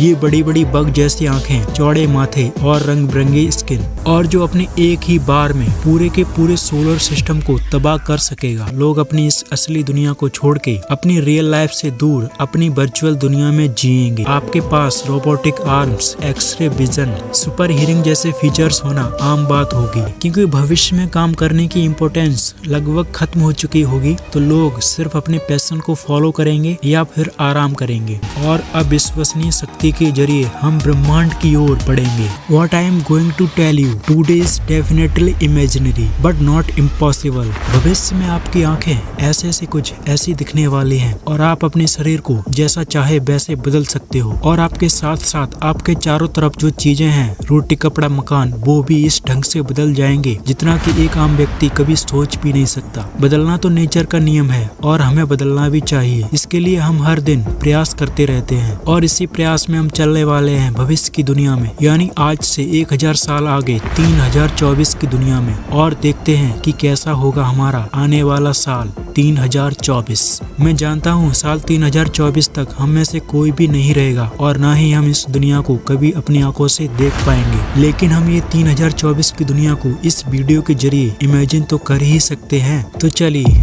ये बड़ी बड़ी बग जैसी आंखें, चौड़े माथे और रंग बिरंगी स्किन, और जो अपने एक ही बार में पूरे के पूरे सोलर सिस्टम को तबाह कर सकेगा। लोग अपनी इस असली दुनिया को छोड़ के अपनी रियल लाइफ से दूर अपनी वर्चुअल दुनिया में जिएंगे। आपके पास robotic arms, x ray vision, super hearing जैसे फीचर्स होना आम बात होगी, क्योंकि भविष्य में काम करने की इम्पोर्टेंस लगभग खत्म हो चुकी होगी। तो लोग सिर्फ अपने पैशन को फॉलो करेंगे या फिर आराम करेंगे, और अविश्वसनीय शक्ति के जरिए हम ब्रह्मांड की ओर बढ़ेंगे। What I am going to tell you today is definitely imaginary but not impossible। भविष्य में आपकी आंखें ऐसे कुछ ऐसी दिखने वाली हैं, और आप अपने शरीर को जैसा चाहे वैसे बदल सकते हो, और आपके साथ साथ आपके चारों तरफ जो चीजें हैं, रोटी कपड़ा मकान, वो भी इस ढंग से बदल जाएंगे जितना कि एक आम व्यक्ति कभी सोच भी नहीं सकता। बदलना तो नेचर का नियम है और हमें बदलना भी चाहिए। इसके लिए हम हर दिन प्रयास करते रहते हैं, और इसी प्रयास में हम चलने वाले हैं भविष्य की दुनिया में, यानी आज से 1000 साल आगे 3024 की दुनिया में, और देखते हैं कि कैसा होगा हमारा आने वाला साल 3024। मैं जानता हूँ साल 3024 तक हम में से कोई भी नहीं रहेगा, और ना ही हम इस दुनिया को कभी अपनी आंखों से देख पाएंगे, लेकिन हम ये 3024 की दुनिया को इस वीडियो के जरिए इमेजिन तो कर ही सकते हैं। तो चलिए,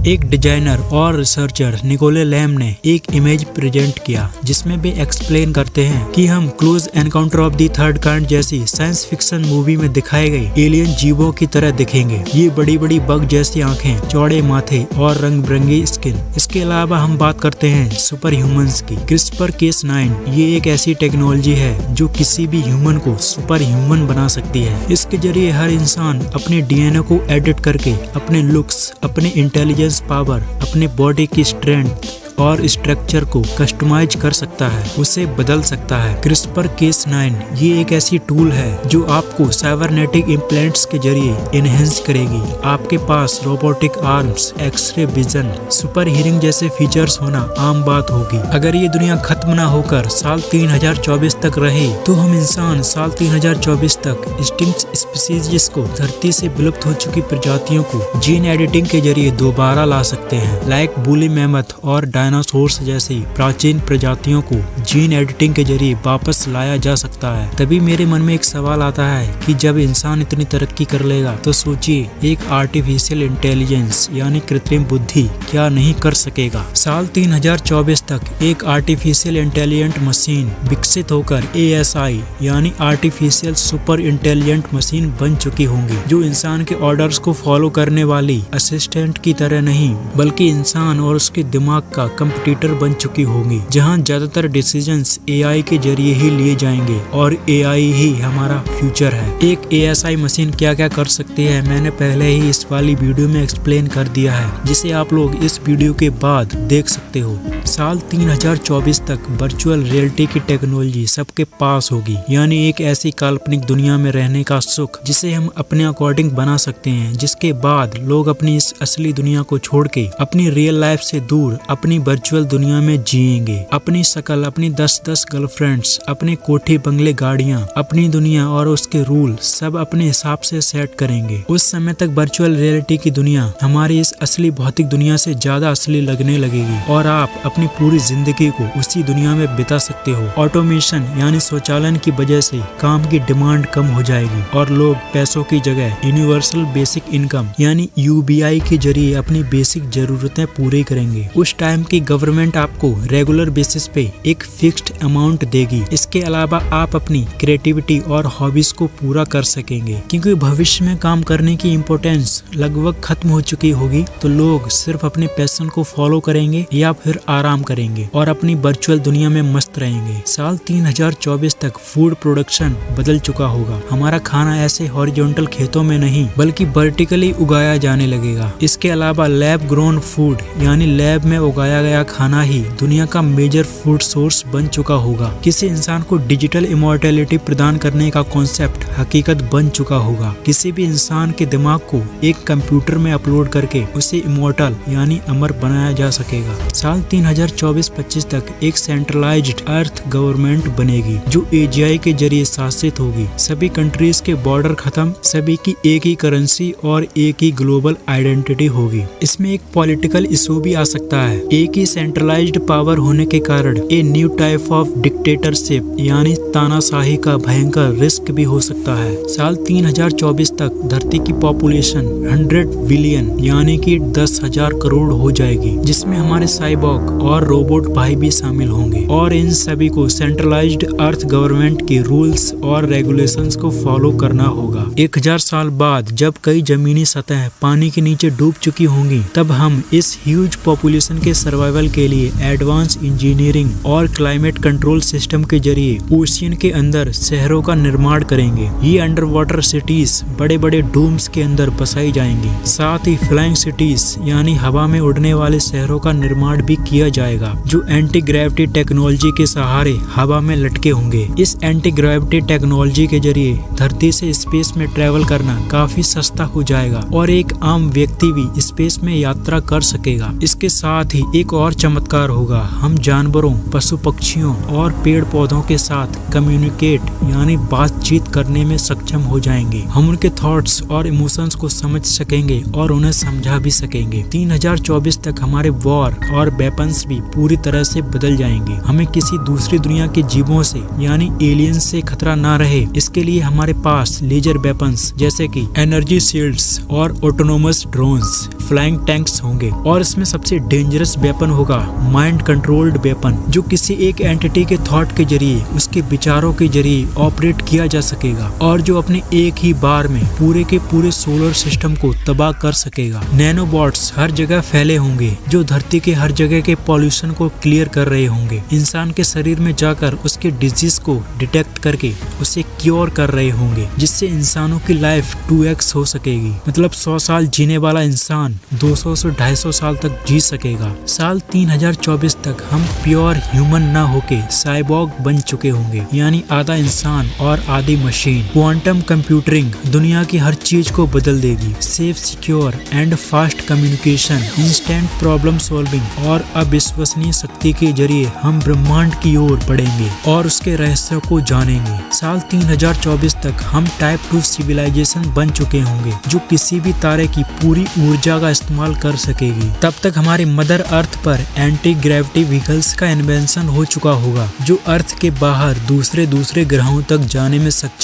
एक डिजाइनर और रिसर्चर निकोले लैम ने एक इमेज प्रेजेंट किया, जिसमें वे एक्सप्लेन करते हैं कि हम close encounter of the third kind जैसी साइंस फिक्शन मूवी में दिखाए गए एलियन जीवों की तरह दिखेंगे। ये बड़ी बड़ी बग जैसी आंखें, चौड़े माथे और रंग बिरंगी स्किन। इसके अलावा हम बात करते हैं सुपर ह्यूमंस की। CRISPR-Cas9 ये एक ऐसी टेक्नोलॉजी है जो किसी भी ह्यूमन को सुपर ह्यूमन बना सकती है। इसके जरिए हर इंसान अपने DNA को एडिट करके अपने लुक्स, अपने इंटेलिजेंस पावर, अपने बॉडी की स्ट्रेंथ और स्ट्रक्चर को कस्टमाइज कर सकता है, उसे बदल सकता है। CRISPR-Cas9 ये एक ऐसी टूल है जो आपको साइबरनेटिक इम्प्लांट्स के जरिए एनहेंस करेगी। आपके पास robotic arms, x ray vision, super hearing जैसे फीचर्स होना आम बात होगी। अगर ये दुनिया खत्म ना होकर साल 3024 तक रहे, तो हम इंसान साल 3024 तक एक्सटिंक्ट स्पीशीज को, धरती से विलुप्त हो चुकी प्रजातियों को जीन एडिटिंग के जरिए दोबारा ला सकते हैं। लाइक वूली मैमथ और डायनासोर्स जैसी प्राचीन प्रजातियों को जीन एडिटिंग के जरिए वापस लाया जा सकता है। तभी मेरे मन में एक सवाल आता है कि जब इंसान इतनी तरक्की कर लेगा, तो सोचिए एक आर्टिफिशियल इंटेलिजेंस यानी कृत्रिम बुद्धि क्या नहीं कर सकेगा। साल 3024 तक एक आर्टिफिशियल इंटेलिजेंट मशीन विकसित होकर ASI यानी आर्टिफिशियल सुपर इंटेलिजेंट मशीन बन चुकी होंगी, जो इंसान के ऑर्डर्स को फॉलो करने वाली असिस्टेंट की तरह नहीं, बल्कि इंसान और उसके दिमाग का कंपटीटर बन चुकी होंगी, जहां ज्यादातर डिसीजंस AI के जरिए ही लिए जाएंगे, और AI ही हमारा फ्यूचर है। एक ASI मशीन क्या क्या कर सकती है मैंने पहले ही इस वाली वीडियो में एक्सप्लेन कर दिया है, जिसे आप लोग इस वीडियो के बाद देख सकते हो। साल 3024 तक वर्चुअल रियलिटी की टेक्नोलॉजी सबके पास होगी, यानी एक ऐसी काल्पनिक दुनिया में रहने का सुख जिसे हम अपने अकॉर्डिंग बना सकते हैं, जिसके बाद लोग अपनी इस असली दुनिया को छोड़ के अपनी रियल लाइफ से दूर अपनी वर्चुअल दुनिया में जिएंगे। अपनी शकल, अपनी 10-10 गर्लफ्रेंड्स, अपने कोठी बंगले गाड़ियां, अपनी दुनिया और उसके रूल सब अपने हिसाब से सेट करेंगे। उस समय तक वर्चुअल रियलिटी की दुनिया हमारी इस असली भौतिक दुनिया से ज्यादा असली लगने लगेगी, और आप अपनी पूरी जिंदगी को उसी दुनिया में बिता सकते हो। ऑटोमेशन यानी स्वचालन की वजह से काम की डिमांड कम हो जाएगी, और लोग पैसों की जगह यूनिवर्सल बेसिक इनकम यानी UBI के जरिए अपनी बेसिक जरूरतें पूरी करेंगे। उस टाइम की गवर्नमेंट आपको रेगुलर बेसिस पे एक फिक्स्ड अमाउंट देगी। इसके अलावा आप अपनी क्रिएटिविटी और हॉबीज को पूरा कर सकेंगे, क्योंकि भविष्य में काम करने की इम्पोर्टेंस लगभग खत्म हो चुकी होगी। तो लोग सिर्फ अपने पैशन को फॉलो करेंगे या फिर आराम करेंगे, और अपनी वर्चुअल दुनिया में मस्त रहेंगे। साल 3024 तक फूड प्रोडक्शन बदल चुका होगा। हमारा खाना ऐसे हॉरिजॉन्टल खेतों में नहीं, बल्कि वर्टिकली उगाया जाने लगेगा। इसके अलावा लैब ग्रोन फूड यानी लैब में उगाया गया खाना ही दुनिया का मेजर फूड सोर्स बन चुका होगा। किसी इंसान को डिजिटल इमॉर्टैलिटी प्रदान करने का कॉन्सेप्ट हकीकत बन चुका होगा। किसी भी इंसान के दिमाग को एक कंप्यूटर में अपलोड करके उसे इमॉर्टल यानी अमर बनाया जा सकेगा। साल 3024-25 तक एक सेंट्रलाइज्ड अर्थ गवर्नमेंट बनेगी, जो AGI के जरिए शासित होगी। सभी कंट्रीज के बॉर्डर खत्म, सभी की एक ही करेंसी और एक ही ग्लोबल आइडेंटिटी होगी। इसमें एक पॉलिटिकल इशू भी आ सकता है। एक ही सेंट्रलाइज्ड पावर होने के कारण a new type of dictatorship यानी तानाशाही का भयंकर रिस्क भी हो सकता है। साल 3024 तक धरती की पॉपुलेशन 100 बिलियन यानी कि 10,000 करोड़ हो जाएगी, जिसमें हमारे साइबॉर्ग और रोबोट भाई भी शामिल होंगे और इन सभी को सेंट्रलाइज्ड अर्थ गवर्नमेंट के रूल्स और रेगुलेशंस को फॉलो करना होगा। 1000 साल बाद जब कई जमीनी सतह पानी के नीचे डूब चुकी होंगी, तब हम इस ह्यूज पॉपुलेशन के सर्वाइवल के लिए एडवांस इंजीनियरिंग और क्लाइमेट कंट्रोल सिस्टम के जरिए ओशियन के अंदर शहरों का निर्माण करेंगे। ये अंडर वाटर सिटीज बड़े बड़े डोम्स के अंदर बसाई जाएंगी। साथ ही फ्लाइंग सिटीज यानी हवा में उड़ने वाले शहरों का निर्माण भी किया जाएगा, जो एंटी ग्रेविटी टेक्नोलॉजी के सहारे हवा में लटके होंगे। इस एंटी ग्रेविटी टेक्नोलॉजी के जरिए धरती से स्पेस में ट्रेवल करना काफी सस्ता हो जाएगा और एक आम व्यक्ति भी स्पेस में यात्रा कर सकेगा। इसके साथ ही एक और चमत्कार होगा, हम जानवरों, पशु पक्षियों और पेड़ पौधों के साथ कम्युनिकेट यानी बातचीत करने में सक्षम हो जाएंगे। हम उनके थॉट्स और इमोशंस को समझ सकेंगे और उन्हें समझा भी सकेंगे। 3024 तक हमारे वॉर और वेपन्स भी पूरी तरह से बदल जाएंगे। हमें किसी दूसरी दुनिया के जीवों से यानी एलियंस से खतरा ना रहे, इसके लिए हमारे पास लेजर वेपन्स जैसे कि एनर्जी शील्ड्स और ऑटोनोमस ड्रोन्स, फ्लाइंग टैंक्स होंगे। और इसमें सबसे डेंजरस वेपन होगा माइंड कंट्रोल्ड वेपन, जो किसी एक एंटिटी के थॉट के जरिए, उसके विचारों के जरिए ऑपरेट किया जा सकेगा और जो अपने एक ही बार में पूरे के पूरे सोलर सिस्टम को तबाह कर सकेगा। नैनोबॉट्स हर जगह फैले होंगे, जो धरती के हर जगह के पॉल्यूशन को क्लियर कर रहे होंगे। इंसान के शरीर में जाकर उसके डिजीज को डिटेक्ट करके उसे क्योर कर रहे होंगे, जिससे इंसानों की लाइफ 2x हो सकेगी। मतलब 100 साल जीने वाला इंसान 200 से 250 साल तक जी सकेगा। साल 3024 तक हम प्योर ह्यूमन ना होके साइबॉर्ग बन चुके होंगे, यानी आधा इंसान और आधी मशीन। क्वांटम कंप्यूटरिंग दुनिया की हर चीज को बदल देगी। Safe, secure and fast communication, instant problem solving और अविश्वसनीय शक्ति के जरिए हम ब्रह्मांड की ओर बढ़ेंगे और उसके रहस्यों को जानेंगे। साल 3024 तक हम टाइप 2 सिविलाइजेशन बन चुके होंगे, जो किसी भी तारे की पूरी ऊर्जा का इस्तेमाल कर सकेगी। तब तक हमारी मदर अर्थ पर एंटी ग्रेविटी व्हीकल्स का इन्वेंशन हो चुका होगा, जो अर्थ के बाहर दूसरे ग्रहों तक जाने में सक्षम